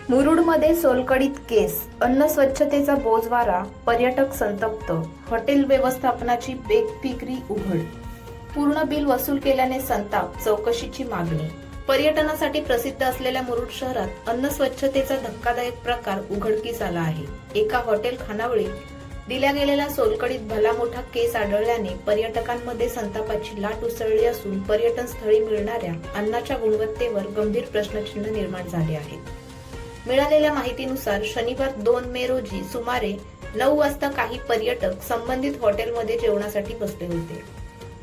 मुरुडमध्ये सोलकडीत केस, अन्न स्वच्छतेचा बोजवारा, पर्यटक संतप्त, हॉटेल व्यवस्थापनाची बेफिकिरी उघड. पूर्ण बिल वसूल केल्याने संताप, चौकशीची मागणी. पर्यटनासाठी प्रसिद्ध असलेल्या मुरुड शहरात अन्न स्वच्छतेचा धक्कादायक प्रकार उघडकीस आला आहे. एका हॉटेल खानावळीत दिल्या गेलेल्या सोलकडीत भला मोठा केस आढळल्याने पर्यटकांमध्ये संतापाची लाट उसळली असून पर्यटन स्थळी मिळणाऱ्या अन्नाच्या गुणवत्तेवर गंभीर प्रश्नचिन्ह निर्माण झाले आहे. मिळालेल्या माहितीनुसार शनिवार 2 मे रोजी सुमारे 9 वाजता काही पर्यटक संबंधित हॉटेलमध्ये जेवणासाठी बसले होते.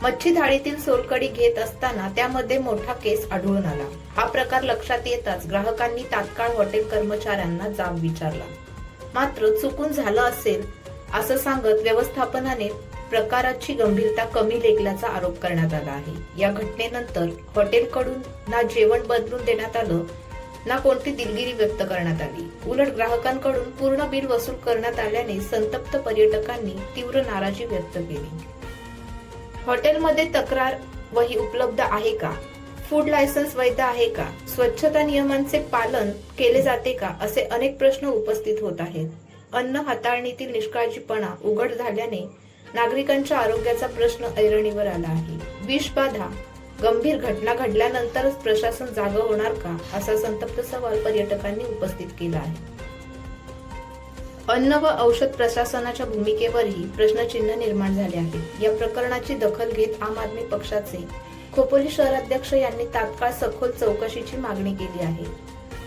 मच्छी थाळीतील सोलकढी घेत असताना त्यामध्ये मोठा केस आढळून आला. हा प्रकार लक्षात येताच ग्राहकांनी तात्काळ हॉटेल कर्मचाऱ्यांना जाब विचारला. मात्र चुकून झालं असेल असं सांगत व्यवस्थापनाने प्रकाराची गंभीरता कमी लेखल्याचा आरोप करण्यात आला आहे. या घटनेनंतर हॉटेलकडून ना जेवण बदलून देण्यात आलं ना कोणती दिलगिरी व्यक्त करण्यात आली. उलट ग्राहकांकडून पूर्ण बिल वसूल करण्यात आल्याने संतप्त पर्यटकांनी तीव्र नाराजी व्यक्त केली. हॉटेलमध्ये तक्रार वही उपलब्ध आहे का? फूड लायसन्स वैध आहे का? स्वच्छता नियमांचे पालन केले जाते का? असे अनेक प्रश्न उपस्थित होत आहेत. अन्न हाताळणीतील निष्काळजीपणा उघड झाल्याने नागरिकांच्या आरोग्याचा प्रश्न ऐरणीवर आला आहे. विषबाधा गंभीर घटना घडल्यानंतरच प्रशासन जागं होणार का, असा संतप्त सवाल पर्यटकांनी उपस्थित केला आहे. अन्न व औषध प्रशासनाच्या भूमिकेवरही प्रश्नचिन्ह निर्माण झाले आहे. या प्रकरणाची दखल घेत आम आदमी पक्षाचे खोपोली शहराध्यक्ष यांनी तात्काळ सखोल चौकशीची मागणी केली आहे.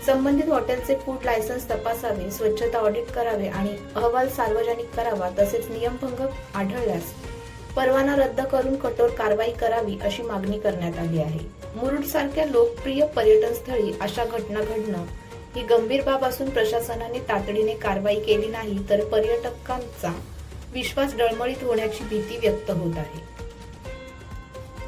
संबंधित हॉटेलचे फूड लायसन्स तपासावे, स्वच्छता ऑडिट करावे आणि अहवाल सार्वजनिक करावा. तसेच नियमभंग आढळल्यास परवाना रद्द करून कठोर कारवाई करावी अशी मागणी करण्यात आली आहे. मुरुड सारख्या लोकप्रिय पर्यटन स्थळी अशा घटना घडणं ही गंभीर बाब असून प्रशासनाने तातडीने कारवाई केली नाही तर पर्यटकांचा विश्वास डळमळीत होण्याची भीती व्यक्त होत आहे.